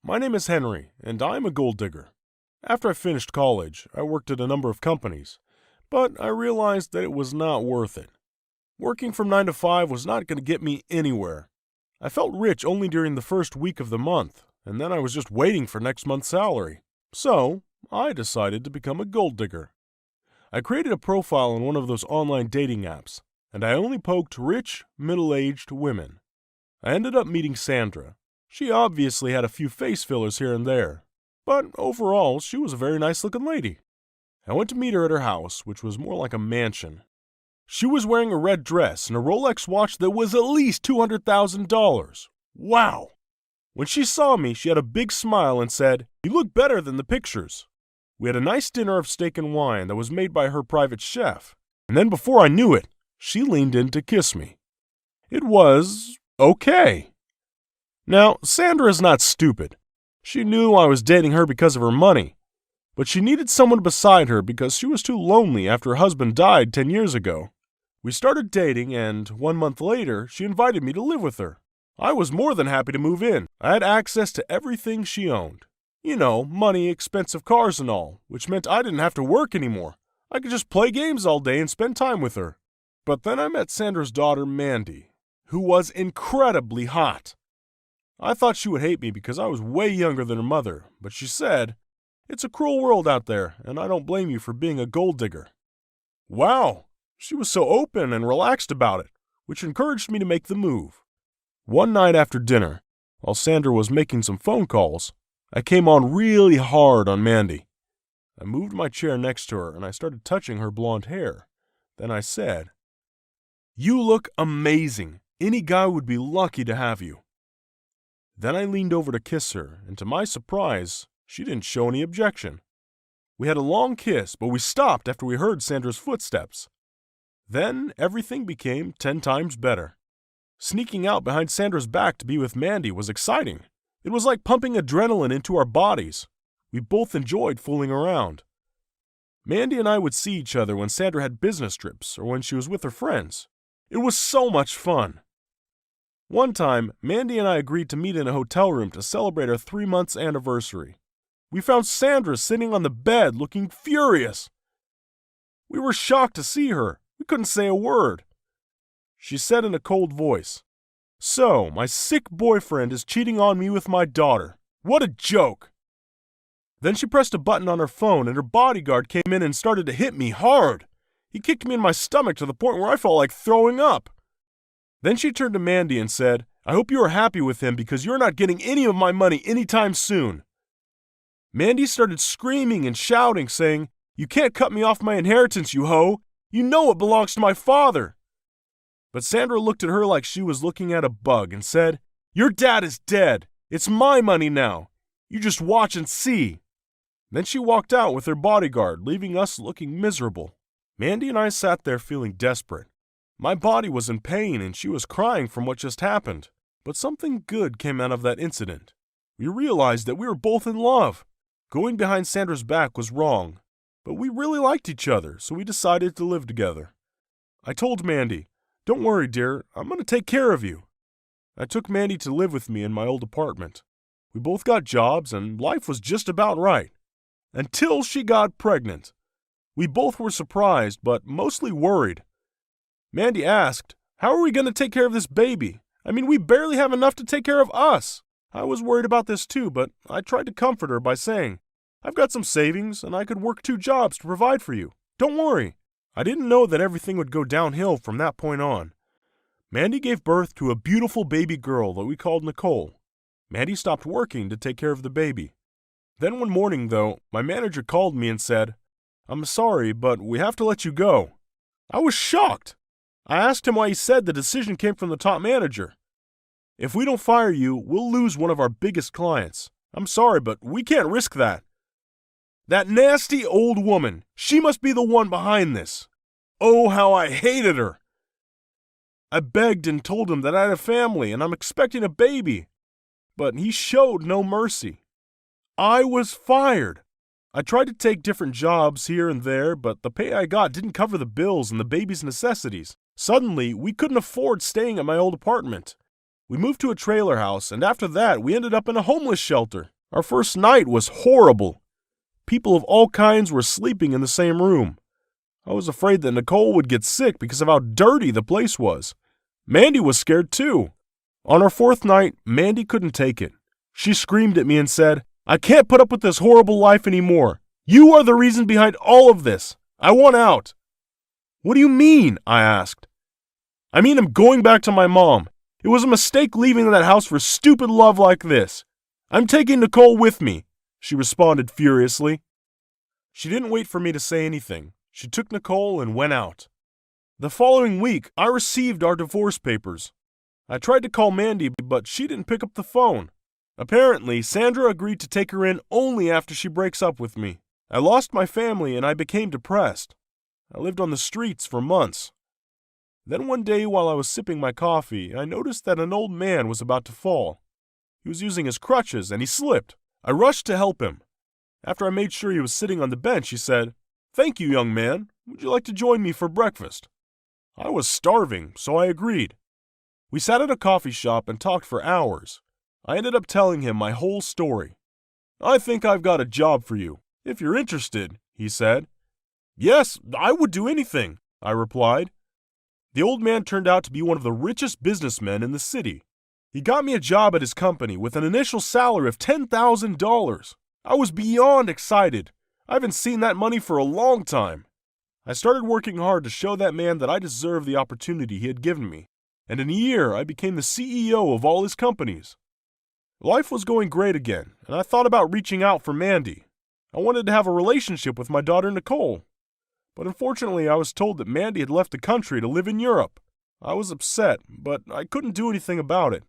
My name is Henry, and I am a gold digger. After I finished college, I worked at a number of companies, but I realized that it was not worth it. Working from 9 to 5 was not going to get me anywhere. I felt rich only during the first week of the month, and then I was just waiting for next month's salary. So, I decided to become a gold digger. I created a profile on one of those online dating apps, and I only poked rich, middle-aged women. I ended up meeting Sandra. She obviously had a few face fillers here and there, but overall, she was a very nice-looking lady. I went to meet her at her house, which was more like a mansion. She was wearing a red dress and a Rolex watch that was at least $200,000. Wow! When she saw me, she had a big smile and said, "You look better than the pictures." We had a nice dinner of steak and wine that was made by her private chef, and then before I knew it, she leaned in to kiss me. It was okay. Now, Sandra is not stupid. She knew I was dating her because of her money, but she needed someone beside her because she was too lonely after her husband died 10 years ago. We started dating, and 1 month later, she invited me to live with her. I was more than happy to move in. I had access to everything she owned. You know, money, expensive cars and all, which meant I didn't have to work anymore. I could just play games all day and spend time with her. But then I met Sandra's daughter, Mandy, who was incredibly hot. I thought she would hate me because I was way younger than her mother, but she said, "It's a cruel world out there, and I don't blame you for being a gold digger." Wow! She was so open and relaxed about it, which encouraged me to make the move. One night after dinner, while Sandra was making some phone calls, I came on really hard on Mandy. I moved my chair next to her and I started touching her blonde hair. Then I said, "You look amazing. Any guy would be lucky to have you." Then I leaned over to kiss her, and to my surprise, she didn't show any objection. We had a long kiss, but we stopped after we heard Sandra's footsteps. Then everything became 10 times better. Sneaking out behind Sandra's back to be with Mandy was exciting. It was like pumping adrenaline into our bodies. We both enjoyed fooling around. Mandy and I would see each other when Sandra had business trips or when she was with her friends. It was so much fun. One time, Mandy and I agreed to meet in a hotel room to celebrate our 3 months anniversary. We found Sandra sitting on the bed looking furious. We were shocked to see her. We couldn't say a word. She said in a cold voice, "So, my sick boyfriend is cheating on me with my daughter. What a joke!" Then she pressed a button on her phone and her bodyguard came in and started to hit me hard. He kicked me in my stomach to the point where I felt like throwing up. Then she turned to Mandy and said, "I hope you are happy with him because you're not getting any of my money anytime soon." Mandy started screaming and shouting, saying, "You can't cut me off my inheritance, you hoe! You know it belongs to my father!" But Sandra looked at her like she was looking at a bug and said, "Your dad is dead. It's my money now. You just watch and see." Then she walked out with her bodyguard, leaving us looking miserable. Mandy and I sat there feeling desperate. My body was in pain and she was crying from what just happened. But something good came out of that incident. We realized that we were both in love. Going behind Sandra's back was wrong, but we really liked each other, so we decided to live together. I told Mandy, "Don't worry, dear, I'm going to take care of you." I took Mandy to live with me in my old apartment. We both got jobs and life was just about right. Until she got pregnant. We both were surprised, but mostly worried. Mandy asked, "How are we going to take care of this baby? I mean, we barely have enough to take care of us." I was worried about this too, but I tried to comfort her by saying, "I've got some savings and I could work 2 jobs to provide for you. Don't worry." I didn't know that everything would go downhill from that point on. Mandy gave birth to a beautiful baby girl that we called Nicole. Mandy stopped working to take care of the baby. Then one morning, though, my manager called me and said, "I'm sorry, but we have to let you go." I was shocked. I asked him why he said the decision came from the top manager. "If we don't fire you, we'll lose one of our biggest clients. I'm sorry, but we can't risk that." That nasty old woman, she must be the one behind this. Oh, how I hated her. I begged and told him that I had a family and I'm expecting a baby. But he showed no mercy. I was fired. I tried to take different jobs here and there, but the pay I got didn't cover the bills and the baby's necessities. Suddenly, we couldn't afford staying at my old apartment. We moved to a trailer house, and after that, we ended up in a homeless shelter. Our first night was horrible. People of all kinds were sleeping in the same room. I was afraid that Nicole would get sick because of how dirty the place was. Mandy was scared too. On our fourth night, Mandy couldn't take it. She screamed at me and said, "I can't put up with this horrible life anymore. You are the reason behind all of this. I want out." "What do you mean?" I asked. "I mean, I'm going back to my mom. It was a mistake leaving that house for stupid love like this. I'm taking Nicole with me," she responded furiously. She didn't wait for me to say anything. She took Nicole and went out. The following week, I received our divorce papers. I tried to call Mandy, but she didn't pick up the phone. Apparently, Sandra agreed to take her in only after she breaks up with me. I lost my family and I became depressed. I lived on the streets for months. Then one day while I was sipping my coffee, I noticed that an old man was about to fall. He was using his crutches and he slipped. I rushed to help him. After I made sure he was sitting on the bench, he said, "Thank you, young man. Would you like to join me for breakfast?" I was starving, so I agreed. We sat at a coffee shop and talked for hours. I ended up telling him my whole story. "I think I've got a job for you, if you're interested," he said. "Yes, I would do anything," I replied. The old man turned out to be one of the richest businessmen in the city. He got me a job at his company with an initial salary of $10,000. I was beyond excited. I haven't seen that money for a long time. I started working hard to show that man that I deserved the opportunity he had given me, and in a year I became the CEO of all his companies. Life was going great again, and I thought about reaching out for Mandy. I wanted to have a relationship with my daughter Nicole. But unfortunately, I was told that Mandy had left the country to live in Europe. I was upset, but I couldn't do anything about it.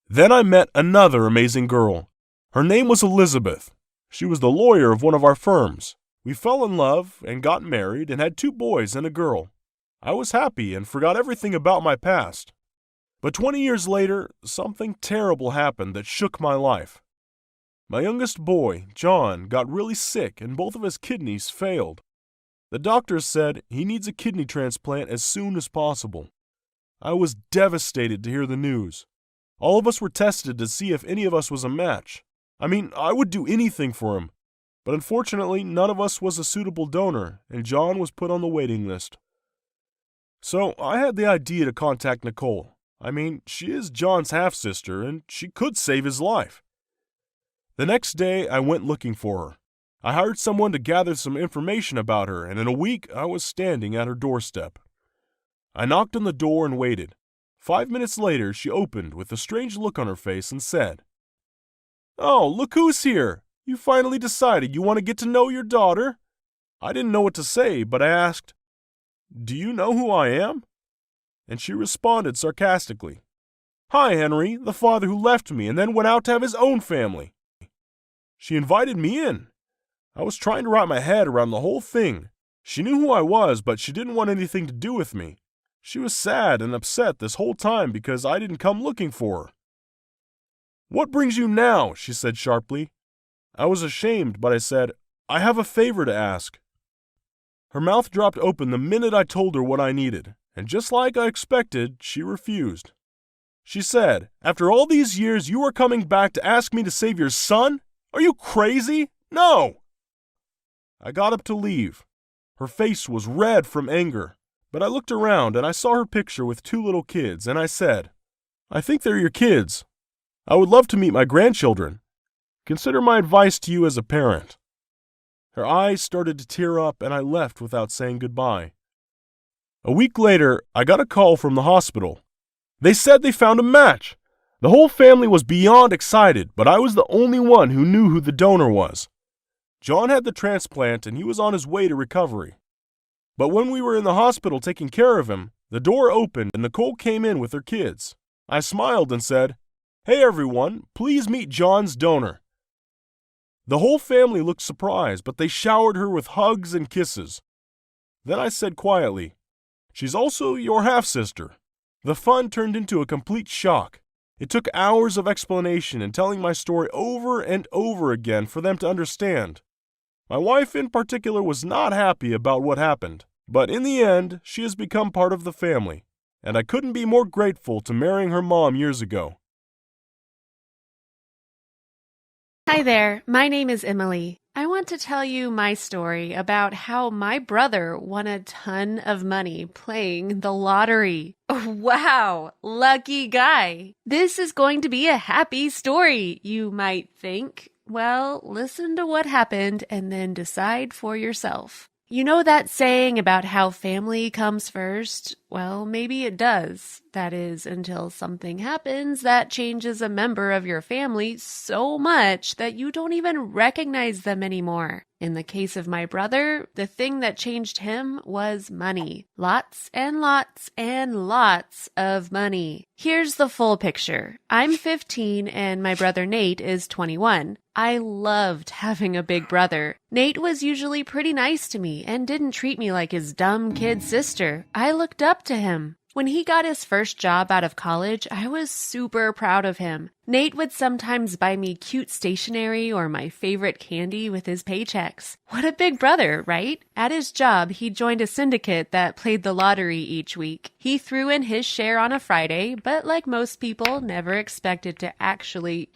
Then I met another amazing girl. Her name was Elizabeth. She was the lawyer of one of our firms. We fell in love and got married and had 2 boys and a girl. I was happy and forgot everything about my past. But 20 years later, something terrible happened that shook my life. My youngest boy, John, got really sick and both of his kidneys failed. The doctors said he needs a kidney transplant as soon as possible. I was devastated to hear the news. All of us were tested to see if any of us was a match. I mean, I would do anything for him. But unfortunately, none of us was a suitable donor, and John was put on the waiting list. So I had the idea to contact Nicole. I mean, she is John's half-sister, and she could save his life. The next day, I went looking for her. I hired someone to gather some information about her, and in a week, I was standing at her doorstep. I knocked on the door and waited. 5 minutes later, she opened with a strange look on her face and said, "Oh, look who's here! You finally decided you want to get to know your daughter?" I didn't know what to say, but I asked, "Do you know who I am?" And she responded sarcastically, "Hi, Henry, the father who left me and then went out to have his own family." She invited me in. I was trying to wrap my head around the whole thing. She knew who I was, but she didn't want anything to do with me. She was sad and upset this whole time because I didn't come looking for her. "What brings you now?" she said sharply. I was ashamed, but I said, "I have a favor to ask." Her mouth dropped open the minute I told her what I needed, and just like I expected, she refused. She said, "After all these years, you are coming back to ask me to save your son? Are you crazy? No!" I got up to leave. Her face was red from anger, but I looked around and I saw her picture with 2 little kids, and I said, "I think they're your kids. I would love to meet my grandchildren. Consider my advice to you as a parent." Her eyes started to tear up, and I left without saying goodbye. A week later, I got a call from the hospital. They said they found a match. The whole family was beyond excited, but I was the only one who knew who the donor was. John had the transplant, and he was on his way to recovery. But when we were in the hospital taking care of him, the door opened and Nicole came in with her kids. I smiled and said, "Hey everyone, please meet John's donor." The whole family looked surprised, but they showered her with hugs and kisses. Then I said quietly, "She's also your half-sister." The fun turned into a complete shock. It took hours of explanation and telling my story over and over again for them to understand. My wife in particular was not happy about what happened, but in the end, she has become part of the family, and I couldn't be more grateful to marrying her mom years ago. Hi there, my name is Emily. I want to tell you my story about how my brother won a ton of money playing the lottery. Wow, lucky guy. This is going to be a happy story, you might think. Well, listen to what happened and then decide for yourself. You know that saying about how family comes first? Well, maybe it does. That is, until something happens that changes a member of your family so much that you don't even recognize them anymore. In the case of my brother, the thing that changed him was money. Lots and lots and lots of money. Here's the full picture. I'm 15 and my brother Nate is 21. I loved having a big brother. Nate was usually pretty nice to me and didn't treat me like his dumb kid sister. I looked up to him. When he got his first job out of college, I was super proud of him. Nate would sometimes buy me cute stationery or my favorite candy with his paychecks. What a big brother, right? At his job, he joined a syndicate that played the lottery each week. He threw in his share on a Friday, but like most people, never expected to actually,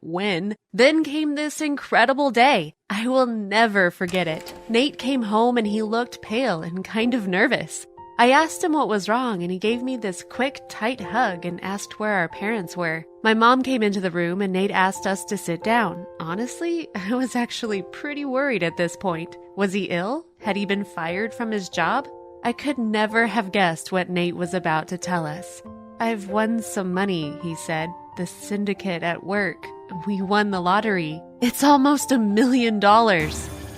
win. Then came this incredible day. I will never forget it. Nate came home and he looked pale and kind of nervous. I asked him what was wrong, and he gave me this quick, tight hug and asked where our parents were. My mom came into the room, and Nate asked us to sit down. Honestly, I was actually pretty worried at this point. Was he ill? Had he been fired from his job? I could never have guessed what Nate was about to tell us. "I've won some money," he said. "The syndicate at work. We won the lottery. It's almost $1 million.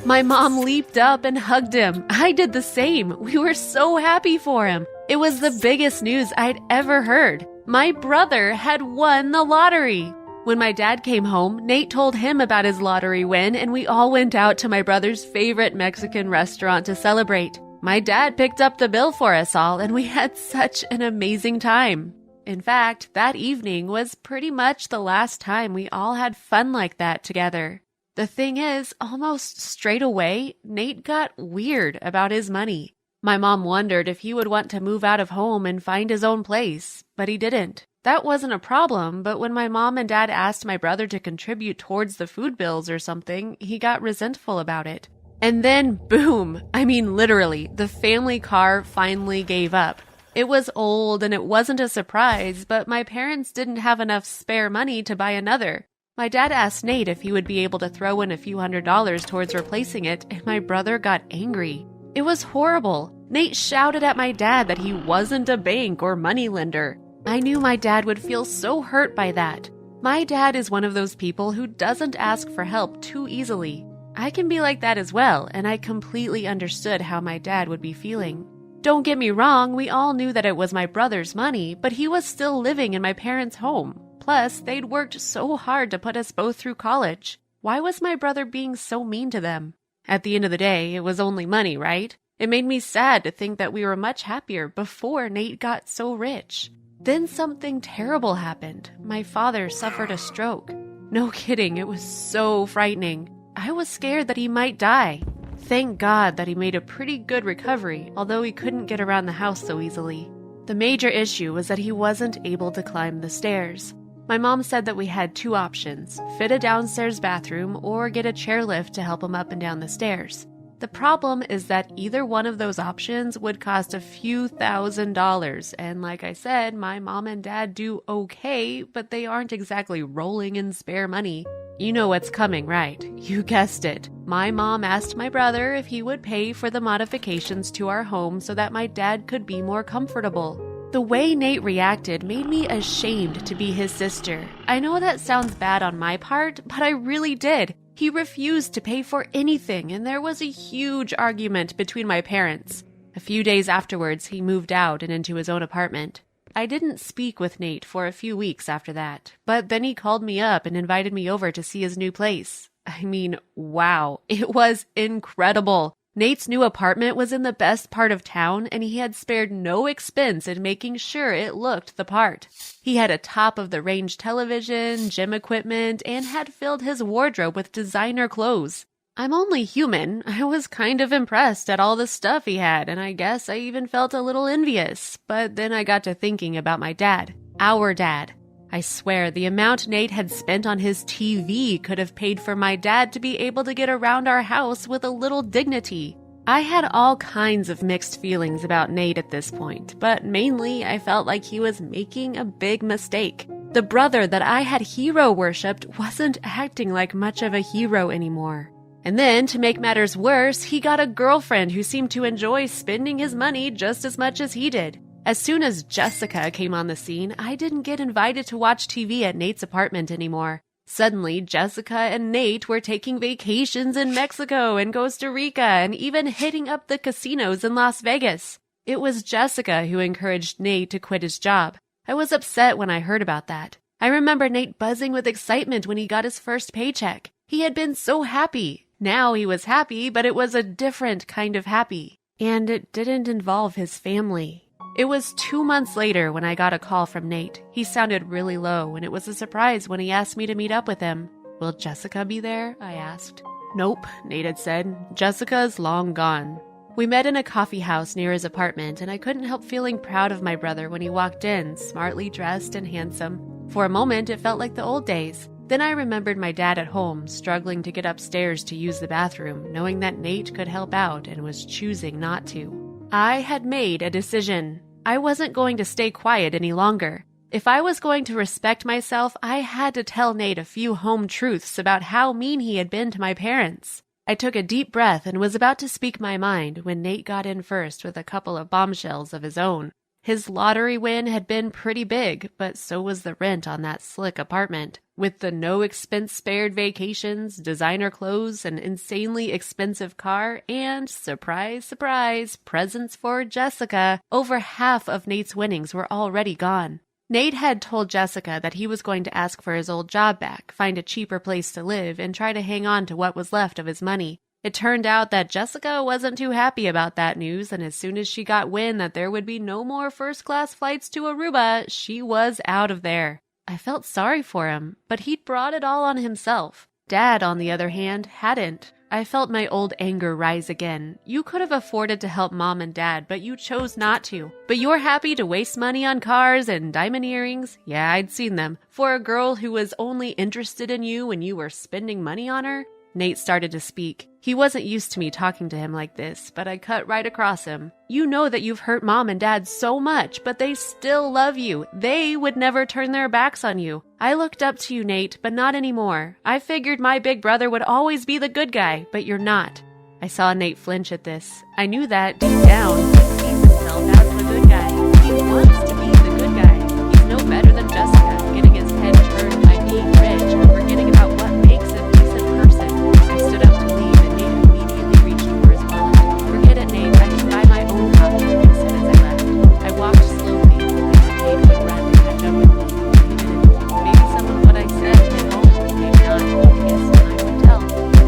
My mom leaped up and hugged him. I did the same. We were so happy for him. It was the biggest news I'd ever heard. My brother had won the lottery. When my dad came home, Nate told him about his lottery win, and we all went out to my brother's favorite Mexican restaurant to celebrate. My dad picked up the bill for us all, and we had such an amazing time. In fact, that evening was pretty much the last time we all had fun like that together. The thing is, almost straight away, Nate got weird about his money. My mom wondered if he would want to move out of home and find his own place, but he didn't. That wasn't a problem, but when my mom and dad asked my brother to contribute towards the food bills or something, he got resentful about it. And then, boom! I mean, literally, the family car finally gave up. It was old and it wasn't a surprise, but my parents didn't have enough spare money to buy another. My dad asked Nate if he would be able to throw in a few $100s towards replacing it, and my brother got angry. It was horrible. Nate shouted at my dad that he wasn't a bank or moneylender. I knew my dad would feel so hurt by that. My dad is one of those people who doesn't ask for help too easily. I can be like that as well, and I completely understood how my dad would be feeling. Don't get me wrong, we all knew that it was my brother's money, but he was still living in my parents' home. Plus, they'd worked so hard to put us both through college. Why was my brother being so mean to them? At the end of the day, it was only money, right? It made me sad to think that we were much happier before Nate got so rich. Then something terrible happened. My father suffered a stroke. No kidding, it was so frightening. I was scared that he might die. Thank God that he made a pretty good recovery, although he couldn't get around the house so easily. The major issue was that he wasn't able to climb the stairs. My mom said that we had two options, fit a downstairs bathroom or get a chairlift to help him up and down the stairs. The problem is that either one of those options would cost a few $1,000s, and like I said, my mom and dad do okay, but they aren't exactly rolling in spare money. You know what's coming, right? You guessed it. My mom asked my brother if he would pay for the modifications to our home so that my dad could be more comfortable. The way Nate reacted made me ashamed to be his sister. I know that sounds bad on my part, but I really did. He refused to pay for anything, and there was a huge argument between my parents. A few days afterwards, he moved out and into his own apartment. I didn't speak with Nate for a few weeks after that, but then he called me up and invited me over to see his new place. I mean, wow, it was incredible. Nate's new apartment was in the best part of town, and he had spared no expense in making sure it looked the part. He had a top-of-the-range television, gym equipment, and had filled his wardrobe with designer clothes. I'm only human. I was kind of impressed at all the stuff he had, and I guess I even felt a little envious. But then I got to thinking about my dad. Our dad. I swear the amount Nate had spent on his TV could have paid for my dad to be able to get around our house with a little dignity. I had all kinds of mixed feelings about Nate at this point, but mainly I felt like he was making a big mistake. The brother that I had hero worshipped wasn't acting like much of a hero anymore. And then, to make matters worse, he got a girlfriend who seemed to enjoy spending his money just as much as he did. As soon as Jessica came on the scene, I didn't get invited to watch TV at Nate's apartment anymore. Suddenly, Jessica and Nate were taking vacations in Mexico and Costa Rica and even hitting up the casinos in Las Vegas. It was Jessica who encouraged Nate to quit his job. I was upset when I heard about that. I remember Nate buzzing with excitement when he got his first paycheck. He had been so happy. Now he was happy, but it was a different kind of happy. And it didn't involve his family. It was 2 months later when I got a call from Nate. He sounded really low, and it was a surprise when he asked me to meet up with him. "Will Jessica be there?" I asked. "Nope," Nate had said. "Jessica's long gone." We met in a coffee house near his apartment, and I couldn't help feeling proud of my brother when he walked in, smartly dressed and handsome. For a moment, it felt like the old days. Then I remembered my dad at home, struggling to get upstairs to use the bathroom, knowing that Nate could help out and was choosing not to. I had made a decision. I wasn't going to stay quiet any longer. If I was going to respect myself, I had to tell Nate a few home truths about how mean he had been to my parents. I took a deep breath and was about to speak my mind when Nate got in first with a couple of bombshells of his own. His lottery win had been pretty big, but so was the rent on that slick apartment. With the no-expense-spared vacations, designer clothes, an insanely expensive car, and, surprise, surprise, presents for Jessica, over half of Nate's winnings were already gone. Nate had told Jessica that he was going to ask for his old job back, find a cheaper place to live, and try to hang on to what was left of his money. It turned out that Jessica wasn't too happy about that news, and as soon as she got wind that there would be no more first-class flights to Aruba, she was out of there. I felt sorry for him, but he'd brought it all on himself. Dad, on the other hand, hadn't. I felt my old anger rise again. You could have afforded to help Mom and Dad, but you chose not to. But you're happy to waste money on cars and diamond earrings? Yeah, I'd seen them. For a girl who was only interested in you when you were spending money on her? Nate started to speak. He wasn't used to me talking to him like this, but I cut right across him. You know that you've hurt Mom and Dad so much, but they still love you. They would never turn their backs on you. I looked up to you, Nate, but not anymore. I figured my big brother would always be the good guy, but you're not. I saw Nate flinch at this. I knew that, deep down, he sees himself as the good guy. He wants to be the good guy. He's no better than Jessica, getting his head turned by being rich and forgetting about what makes a decent person. I stood up to leave, and Nate immediately reached for his wallet. "Forget it, Nate. I can buy my own coffee," I said as I left. I walked slowly, hoping that Nate would run to catch up with me. He didn't. Maybe some of what I said hit home, maybe not. I guess time would tell.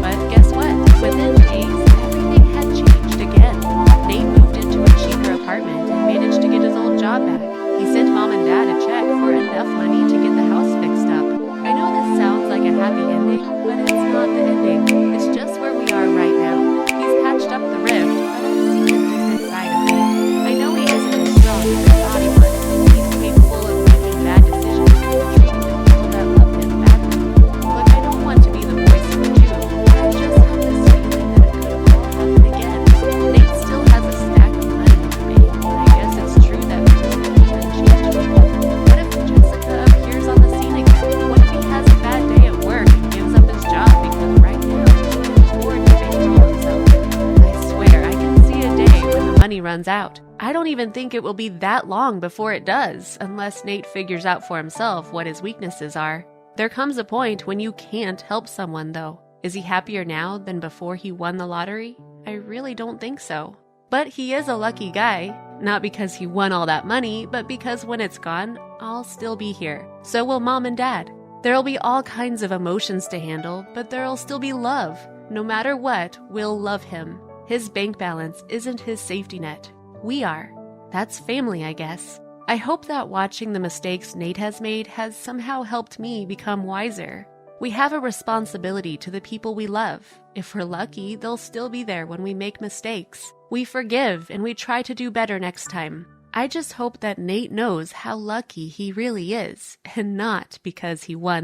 But guess what? Within days, everything had changed again. Nate moved into a cheaper apartment and managed to get his old job back. He sent Mom and Dad a check for enough money to get the house fixed up. I know this sounds like a happy ending, but it's not the ending. It's just where we are right now. He's patched up the rift, but I've seen a different side of me. I know he isn't as strong as I thought he was. He's capable of making bad decisions and treating the people that love him badly. Look, I don't want to be the voice of the Jew, but I just have this feeling that it could all happen again. Nate still has a stack of money to make, and I guess it's true that people can change people. What if Jessica appears on the scene again? What if he has a bad day at work and gives up his job because right now he can afford to bankroll himself? I swear, I can see a day when the money runs out. I don't even think it will be that long before it does, unless Nate figures out for himself what his weaknesses are. There comes a point when you can't help someone, though. Is he happier now than before he won the lottery? I really don't think so. But he is a lucky guy. Not because he won all that money, but because when it's gone, I'll still be here. So will Mom and Dad. There'll be all kinds of emotions to handle, but there'll still be love. No matter what, we'll love him. His bank balance isn't his safety net. We are. That's family, I guess. I hope that watching the mistakes Nate has made has somehow helped me become wiser. We have a responsibility to the people we love. If we're lucky, they'll still be there when we make mistakes. We forgive and we try to do better next time. I just hope that Nate knows how lucky he really is, and not because he won